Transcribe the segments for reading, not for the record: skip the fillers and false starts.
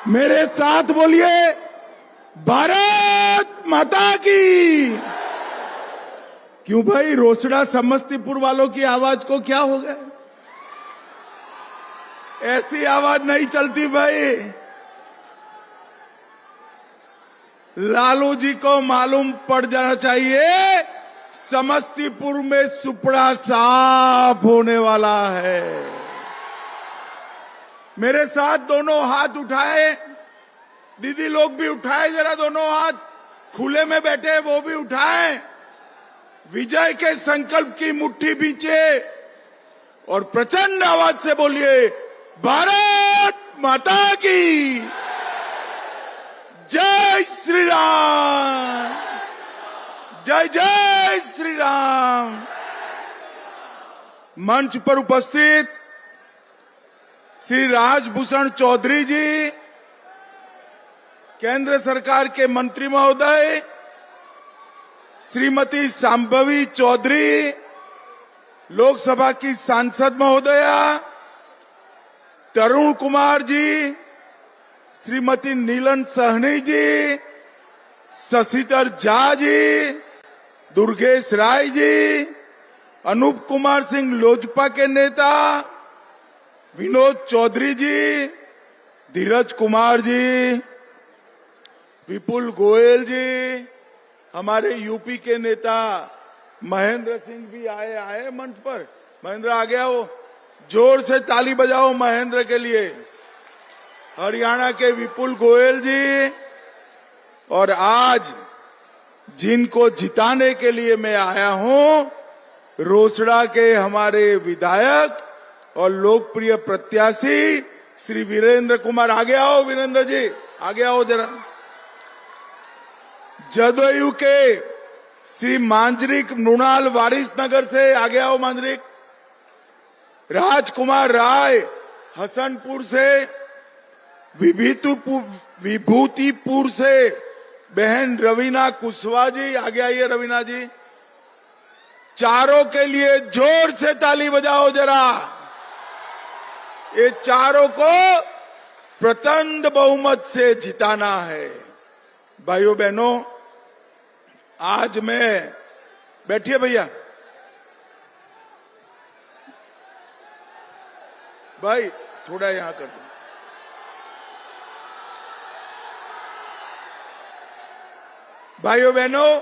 मेरे साथ बोलिए, भारत माता की। क्यों भाई, रोसड़ा समस्तीपुर वालों की आवाज को क्या हो गया? ऐसी आवाज नहीं चलती भाई। लालू जी को मालूम पड़ जाना चाहिए, समस्तीपुर में सुपड़ा साफ होने वाला है। मेरे साथ दोनों हाथ उठाए, दीदी लोग भी उठाए, जरा दोनों हाथ खुले में बैठे वो भी उठाए। विजय के संकल्प की मुट्ठी बींचे और प्रचंड आवाज से बोलिए, भारत माता की जय श्री राम, जय जय श्री राम। मंच पर उपस्थित श्री राजभूषण चौधरी जी, केंद्र सरकार के मंत्री महोदय, श्रीमती सांभवी चौधरी, लोकसभा की सांसद महोदया, तरुण कुमार जी, श्रीमती नीलन सहनी जी, शशिधर झा जी, दुर्गेश राय जी, अनूप कुमार सिंह लोजपा के नेता, विनोद चौधरी जी, धीरज कुमार जी, विपुल गोयल जी, हमारे यूपी के नेता महेंद्र सिंह भी आए मंच पर। महेंद्र आ गया हो, जोर से ताली बजाओ महेंद्र के लिए। हरियाणा के विपुल गोयल जी, और आज जिनको जिताने के लिए मैं आया हूं, रोसड़ा के हमारे विधायक और लोकप्रिय प्रत्याशी श्री वीरेंद्र कुमार। आगे आओ वीरेंद्र जी, आगे आओ जरा। जदयू के श्री मांजरिक मृणाल वारिसनगर से, आगे आओ मांजरिक। राजकुमार राय हसनपुर से, विभूतिपुर से बहन रवीना कुशवाहा जी, आगे आइए रवीना जी। चारों के लिए जोर से ताली बजाओ जरा। ये चारों को प्रचंड बहुमत से जिताना है। भाइयों बहनों, आज मैं, बैठिए भैया, भाई थोड़ा यहां कर दो। भाइयों बहनों,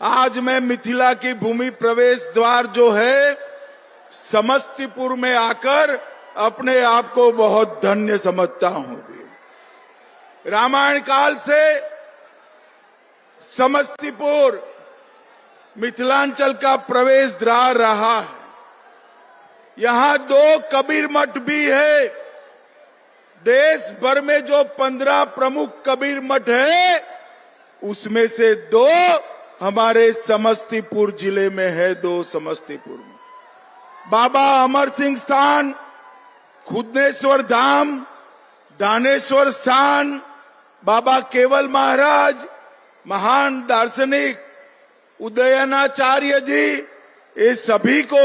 आज मैं मिथिला की भूमि प्रवेश द्वार जो है समस्तीपुर में आकर अपने आप को बहुत धन्य समझता हूं। रामायण काल से समस्तीपुर मिथिलांचल का प्रवेश द्वार रहा है। यहां 2 कबीर मठ भी है। देश भर में जो 15 प्रमुख कबीर मठ है, उसमें से 2 हमारे समस्तीपुर जिले में है। 2 समस्तीपुर में, बाबा अमर सिंह स्थान, खुदनेश्वर धाम, दानेश्वर स्थान, बाबा केवल महाराज, महान दार्शनिक उदयनाचार्य जी, ये सभी को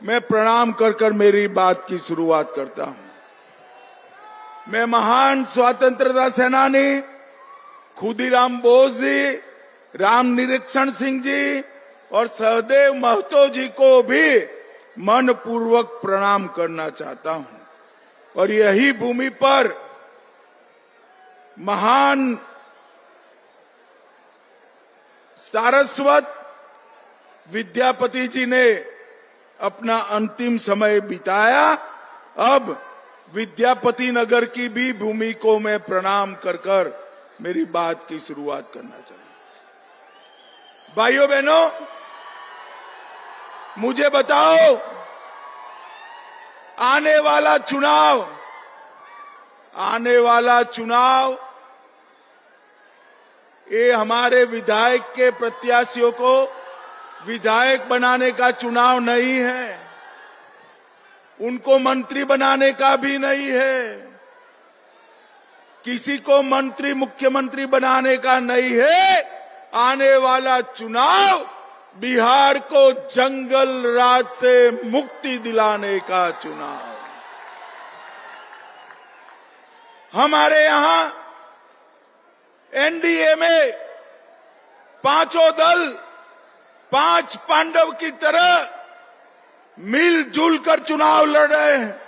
मैं प्रणाम कर मेरी बात की शुरुआत करता हूं। मैं महान स्वतंत्रता सेनानी खुदीराम बोस जी, राम निरीक्षण सिंह जी और सहदेव महतो जी को भी मन पूर्वक प्रणाम करना चाहता हूं। और यही भूमि पर महान सारस्वत विद्यापति जी ने अपना अंतिम समय बिताया। अब विद्यापति नगर की भी भूमि को मैं प्रणाम कर मेरी बात की शुरुआत करना चाहूंगा। भाइयों बहनों, मुझे बताओ, आने वाला चुनाव ये हमारे विधायक के प्रत्याशियों को विधायक बनाने का चुनाव नहीं है, उनको मंत्री बनाने का भी नहीं है, किसी को मंत्री मुख्यमंत्री बनाने का नहीं है। आने वाला चुनाव बिहार को जंगल राज से मुक्ति दिलाने का चुनाव। हमारे यहां एनडीए में पांचों दल पांच पांडव की तरह मिलजुल कर चुनाव लड़ रहे हैं।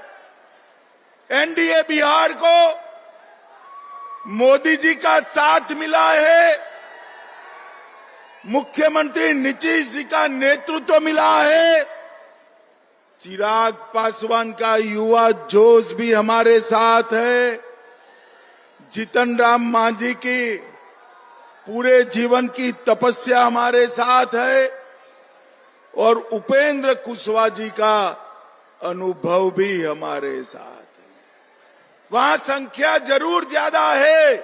एनडीए बिहार को मोदी जी का साथ मिला है, मुख्यमंत्री नीतीश जी का नेतृत्व मिला है, चिराग पासवान का युवा जोश भी हमारे साथ है, जीतन राम मांझी की पूरे जीवन की तपस्या हमारे साथ है और उपेंद्र कुशवाहा जी का अनुभव भी हमारे साथ है। वहां संख्या जरूर ज्यादा है,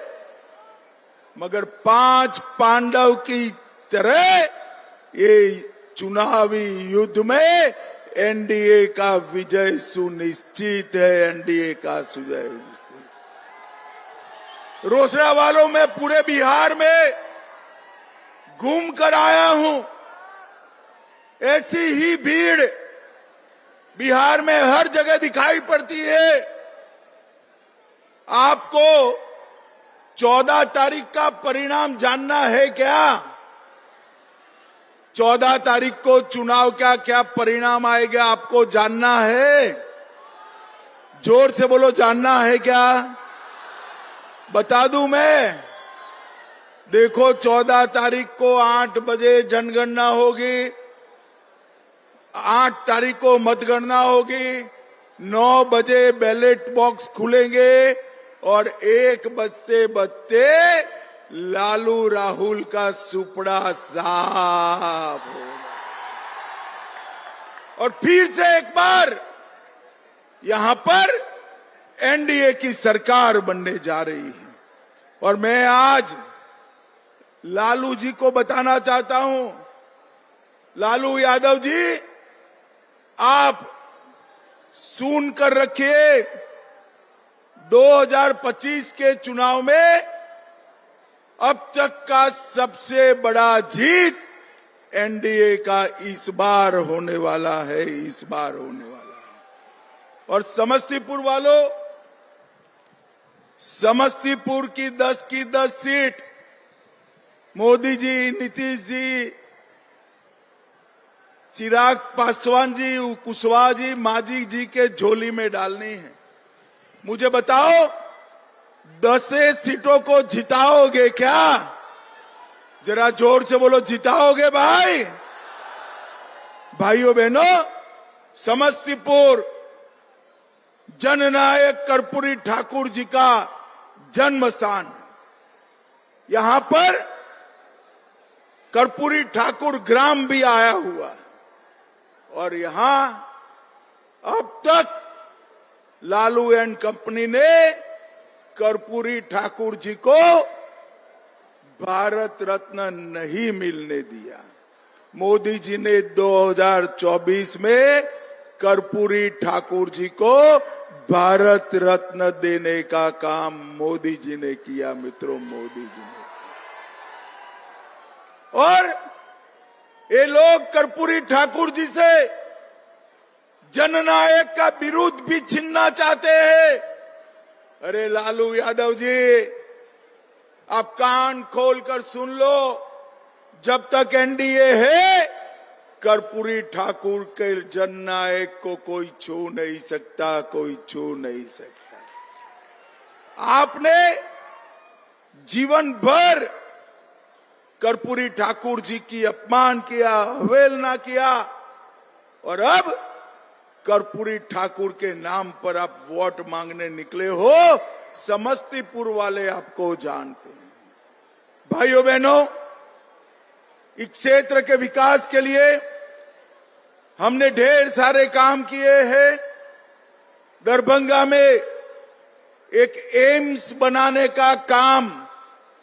मगर पांच पांडव की तरह ये चुनावी युद्ध में एनडीए का विजय सुनिश्चित है। एनडीए का विजय रोसड़ा वालों में पूरे बिहार में घूम कर आया हूं। ऐसी ही भीड़ बिहार में हर जगह दिखाई पड़ती है। आपको 14 तारीख का परिणाम जानना है क्या? 14 तारीख को चुनाव का क्या परिणाम आएगा आपको जानना है? जोर से बोलो, जानना है क्या? बता दूं मैं? देखो, 14 तारीख को 8 बजे जनगणना होगी, 8 तारीख को मतगणना होगी, 9 बजे बैलेट बॉक्स खुलेंगे और 1 बजते बजते लालू राहुल का सुपड़ा साफ होगा और फिर से एक बार यहां पर एनडीए की सरकार बनने जा रही है। और मैं आज लालू जी को बताना चाहता हूं, लालू यादव जी, आप सुन कर रखिए, 2025 के चुनाव में अब तक का सबसे बड़ा जीत एनडीए का इस बार होने वाला है, इस बार होने वाला है। और समस्तीपुर वालों, समस्तीपुर की 10 सीट मोदी जी, नीतीश जी, चिराग पासवान जी, कुशवाहा जी, मांझी जी के झोली में डालनी है। मुझे बताओ, 10 सीटों को जिताओगे क्या? जरा जोर से बोलो, जिताओगे भाई? भाइयों बहनों, समस्तीपुर जननायक कर्पूरी ठाकुर जी का जन्म स्थान है। यहां पर कर्पूरी ठाकुर ग्राम भी आया हुआ है और यहां अब तक लालू एंड कंपनी ने कर्पूरी ठाकुर जी को भारत रत्न नहीं मिलने दिया। मोदी जी ने 2024 में कर्पूरी ठाकुर जी को भारत रत्न देने का काम मोदी जी ने किया। मित्रों, मोदी जी ने। और ये लोग कर्पूरी ठाकुर जी से जननायक का विरुद्ध भी छीनना चाहते हैं। अरे लालू यादव जी, आप कान खोलकर सुन लो, जब तक एनडीए है, कर्पूरी ठाकुर के जननायक को कोई छू नहीं सकता, कोई छू नहीं सकता। आपने जीवन भर कर्पूरी ठाकुर जी की अपमान किया, अवहेलना किया और अब कर्पूरी ठाकुर के नाम पर आप वोट मांगने निकले हो। समस्तीपुर वाले आपको जानते हैं। भाइयों बहनों, इस क्षेत्र के विकास के लिए हमने ढेर सारे काम किए हैं। दरभंगा में एक एम्स बनाने का काम,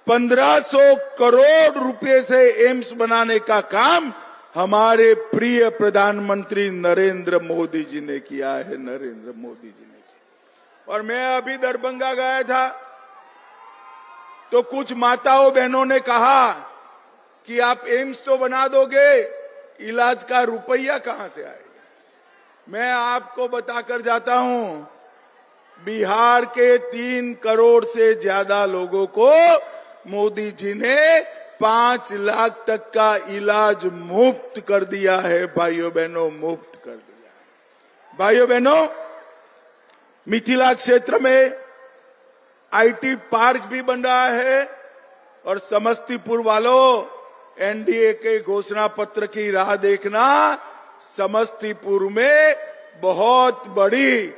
1500 करोड़ रुपए से एम्स बनाने का काम हमारे प्रिय प्रधानमंत्री नरेंद्र मोदी जी ने किया है, नरेंद्र मोदी जी ने किया। और मैं अभी दरभंगा गया था तो कुछ माताओं बहनों ने कहा कि आप एम्स तो बना दोगे, इलाज का रुपया कहां से आएगा? मैं आपको बताकर जाता हूं, बिहार के 3 करोड़ से ज्यादा लोगों को मोदी जी ने 5 लाख तक का इलाज मुफ्त कर दिया है। भाइयों बहनों, मुफ्त कर दिया है। भाइयों बहनों, मिथिला क्षेत्र में आईटी पार्क भी बन रहा है और समस्तीपुर वालों, एनडीए के घोषणा पत्र की राह देखना। समस्तीपुर में बहुत बड़ी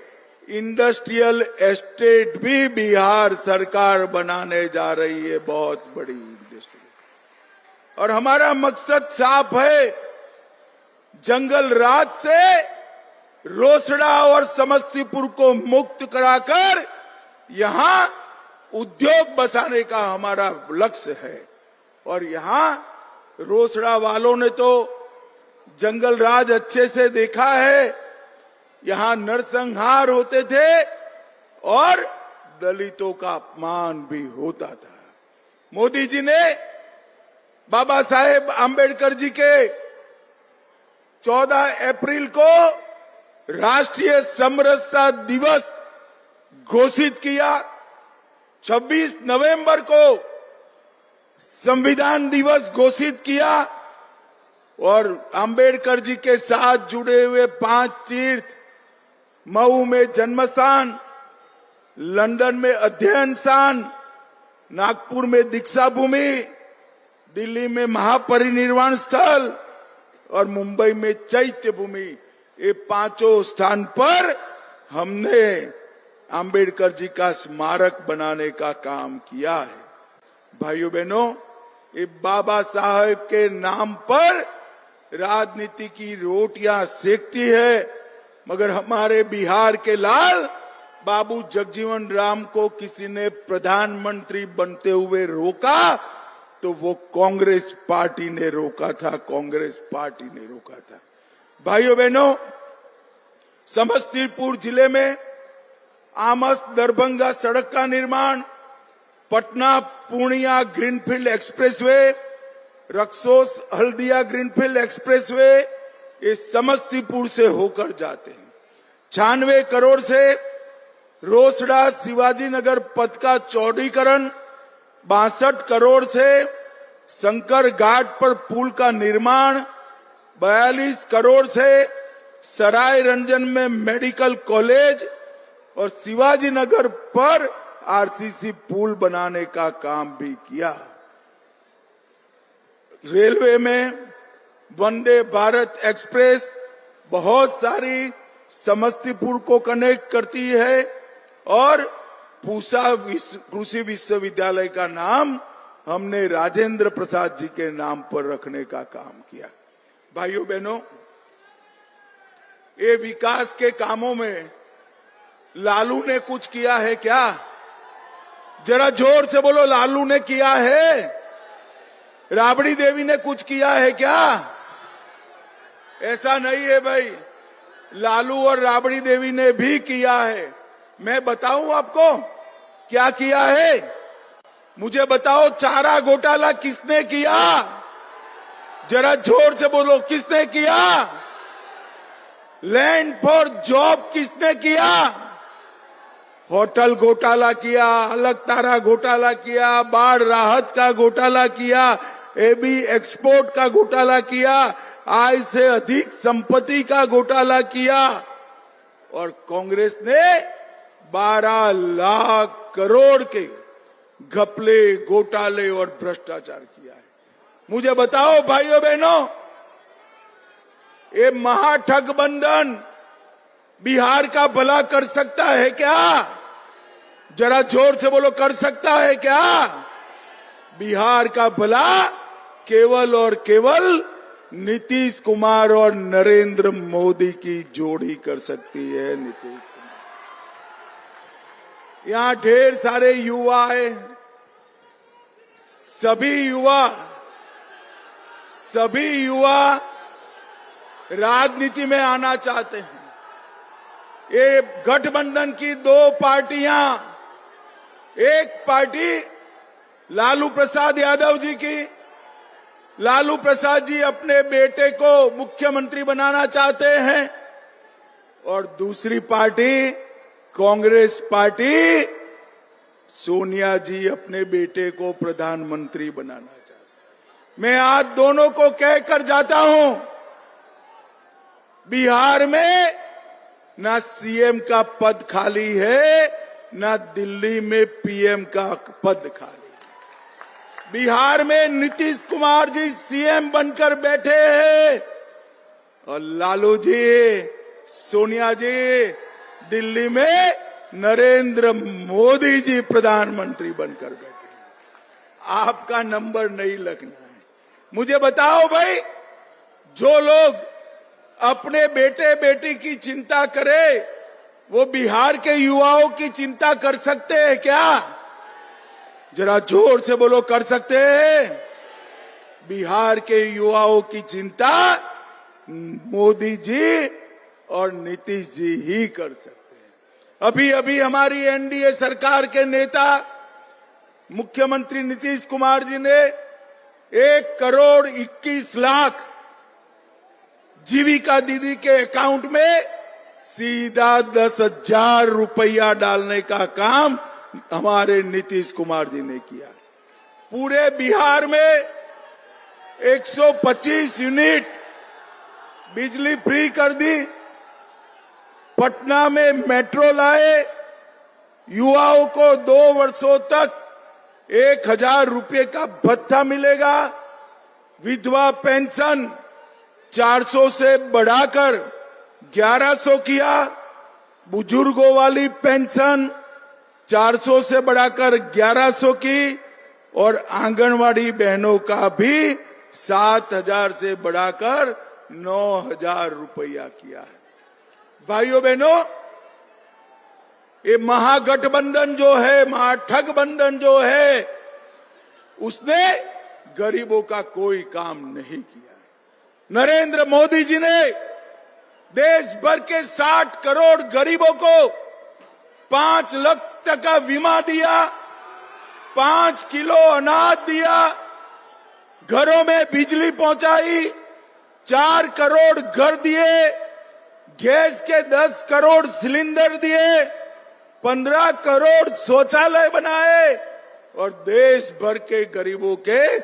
इंडस्ट्रियल एस्टेट भी बिहार सरकार बनाने जा रही है, बहुत बड़ी इंडस्ट्री। और हमारा मकसद साफ है, जंगल राज से रोसड़ा और समस्तीपुर को मुक्त कराकर यहां उद्योग बसाने का हमारा लक्ष्य है। और यहां रोसड़ा वालों ने तो जंगल राज अच्छे से देखा है। यहां नरसंहार होते थे और दलितों का अपमान भी होता था। मोदी जी ने बाबा साहेब आंबेडकर जी के 14 अप्रैल को राष्ट्रीय समरसता दिवस घोषित किया। 26 नवंबर को संविधान दिवस घोषित किया और आंबेडकर जी के साथ जुड़े हुए 5 तीर्थ, मऊ में जन्म स्थान, लंदन में अध्ययन स्थान, नागपुर में दीक्षा भूमि, दिल्ली में महापरिनिर्वाण स्थल और मुंबई में चैत्य भूमि, ये 5 स्थान पर हमने आंबेडकर जी का स्मारक बनाने का काम किया है। भाइयों बहनों, ये बाबा साहेब के नाम पर राजनीति की रोटियां सेकती है, मगर हमारे बिहार के लाल बाबू जगजीवन राम को किसी ने प्रधानमंत्री बनते हुए रोका तो वो कांग्रेस पार्टी ने रोका था, कांग्रेस पार्टी ने रोका था। भाइयों बहनों, समस्तीपुर जिले में आमस दरभंगा सड़क का निर्माण, Patna Purnia greenfield expressway, Raxaul Haldia greenfield expressway, ये समस्तीपुर से होकर जाते हैं। 96 करोड़ से रोसड़ा शिवाजी नगर पथ का चौड़ीकरण, 62 करोड़ से शंकर घाट पर पुल का निर्माण, 42 करोड़ से सराय रंजन में मेडिकल कॉलेज और शिवाजी नगर पर आरसीसी पुल बनाने का काम भी किया। रेलवे में वंदे भारत एक्सप्रेस बहुत सारी समस्तीपुर को कनेक्ट करती है और पूसा कृषि विश्वविद्यालय का नाम हमने राजेंद्र प्रसाद जी के नाम पर रखने का काम किया। भाइयों बहनों, ये विकास के कामों में लालू ने कुछ किया है क्या? जरा जोर से बोलो, लालू ने किया है? राबड़ी देवी ने कुछ किया है क्या? ऐसा नहीं है भाई, लालू और राबड़ी देवी ने भी किया है। मैं बताऊं आपको क्या किया है? मुझे बताओ, चारा घोटाला किसने किया? जरा जोर से बोलो, किसने किया? लैंड फॉर जॉब किसने किया? होटल घोटाला किया, अलग तारा घोटाला किया, बाढ़ राहत का घोटाला किया, एबी एक्सपोर्ट का घोटाला किया, आय से अधिक संपत्ति का घोटाला किया और कांग्रेस ने 12 लाख करोड़ के घपले, घोटाले और भ्रष्टाचार किया है। मुझे बताओ भाइयों बहनों, ये महाठगबंधन बिहार का भला कर सकता है क्या? जरा जोर से बोलो, कर सकता है क्या? बिहार का भला केवल और केवल नीतीश कुमार और नरेंद्र मोदी की जोड़ी कर सकती है। नीतीश कुमार, यहां ढेर सारे युवा है, सभी युवा राजनीति में आना चाहते हैं। ये गठबंधन की 2 पार्टियां, एक पार्टी लालू प्रसाद यादव जी की, लालू प्रसाद जी अपने बेटे को मुख्यमंत्री बनाना चाहते हैं और दूसरी पार्टी कांग्रेस पार्टी सोनिया जी अपने बेटे को प्रधानमंत्री बनाना चाहती। मैं आज दोनों को कहकर जाता हूं, बिहार में ना सीएम का पद खाली है, ना दिल्ली में पीएम का पद खाली। बिहार में नीतीश कुमार जी सीएम बनकर बैठे हैं और लालू जी, सोनिया जी दिल्ली में नरेंद्र मोदी जी प्रधानमंत्री बनकर बैठे हैं। आपका नंबर नहीं लगना है। मुझे बताओ भाई, जो लोग अपने बेटे बेटी की चिंता करे वो बिहार के युवाओं की चिंता कर सकते हैं क्या? जरा जोर से बोलो, कर सकते हैं? बिहार के युवाओं की चिंता मोदी जी और नीतीश जी ही कर सकते हैं। अभी अभी हमारी एनडीए सरकार के नेता मुख्यमंत्री नीतीश कुमार जी ने 1,21,00,000 जीविका दीदी के अकाउंट में सीधा 10,000 रुपया डालने का काम हमारे नीतीश कुमार जी ने किया। पूरे बिहार में 125 यूनिट बिजली फ्री कर दी। पटना में मेट्रो लाए। युवाओं को 2 वर्षों तक 1,000 रुपये का भत्ता मिलेगा। विधवा पेंशन 400 से बढ़ाकर 1100 किया। बुजुर्गों वाली पेंशन 400 से बढ़ाकर 1100 की और आंगनवाड़ी बहनों का भी 7,000 से बढ़ाकर 9,000 रुपया किया है। भाइयों बहनों, ये महागठबंधन जो है, महाठगबंधन जो है, उसने गरीबों का कोई काम नहीं किया। नरेंद्र मोदी जी ने देश भर के 60 करोड़ गरीबों को 5 लाख तक का बीमा दिया, 5 किलो अनाज दिया, घरों में बिजली पहुंचाई, 4 करोड़ घर दिए, गैस के 10 करोड़ सिलेंडर दिए, 15 करोड़ शौचालय बनाए और देश भर के गरीबों के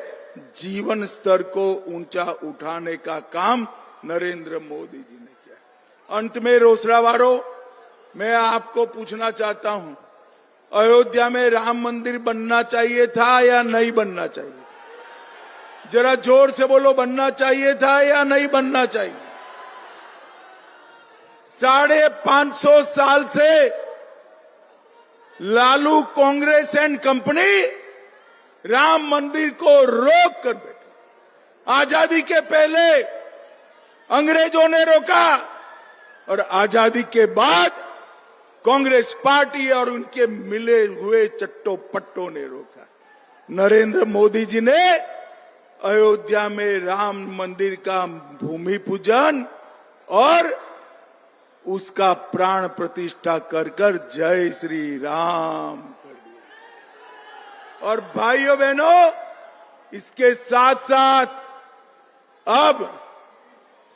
जीवन स्तर को ऊंचा उठाने का काम नरेंद्र मोदी जी ने किया। अंत में रोसड़ावालों, मैं आपको पूछना चाहता हूं, अयोध्या में राम मंदिर बनना चाहिए था या नहीं बनना चाहिए? जरा जोर से बोलो, बनना चाहिए था या नहीं बनना चाहिए? 550 साल से लालू कांग्रेस एंड कंपनी राम मंदिर को रोक कर बैठे। आजादी के पहले अंग्रेजों ने रोका और आजादी के बाद कांग्रेस पार्टी और उनके मिले हुए चट्टो पट्टों ने रोका। नरेंद्र मोदी जी ने अयोध्या में राम मंदिर का भूमि पूजन और उसका प्राण प्रतिष्ठा कर जय श्री राम कर दिया। और भाइयों बहनों, इसके साथ साथ अब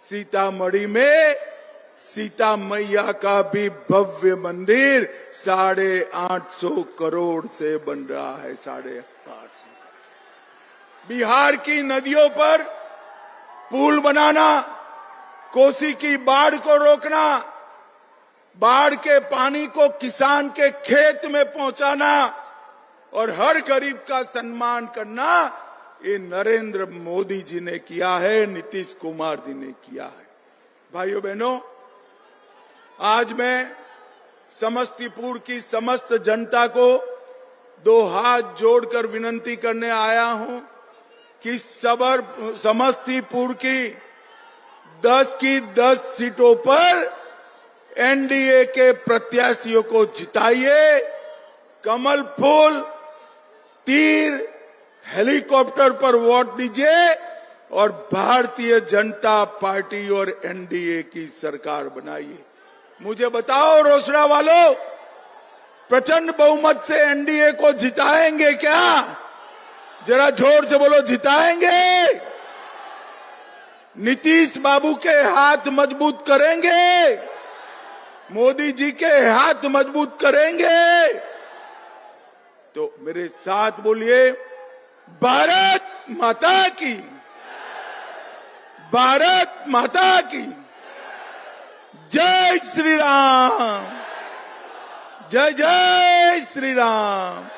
सीतामढ़ी में सीता मैया का भी भव्य मंदिर 850 करोड़ से बन रहा है। 850। बिहार की नदियों पर पुल बनाना, कोसी की बाढ़ को रोकना, बाढ़ के पानी को किसान के खेत में पहुंचाना और हर गरीब का सम्मान करना, ये नरेंद्र मोदी जी ने किया है, नीतीश कुमार जी ने किया है। भाइयों बहनों, आज मैं समस्तीपुर की समस्त जनता को 2 हाथ जोड़कर विनती करने आया हूं कि समस्तीपुर की 10 की 10 सीटों पर एनडीए के प्रत्याशियों को जिताइए। कमल फूल, तीर, हेलीकॉप्टर पर वोट दीजिए और भारतीय जनता पार्टी और एनडीए की सरकार बनाइए। मुझे बताओ रोसड़ा वालों, प्रचंड बहुमत से एनडीए को जिताएंगे क्या? जरा जोर से बोलो, जिताएंगे? नीतीश बाबू के हाथ मजबूत करेंगे? मोदी जी के हाथ मजबूत करेंगे। तो मेरे साथ बोलिए, भारत माता की, भारत माता की जय श्री राम, जय जय श्री राम।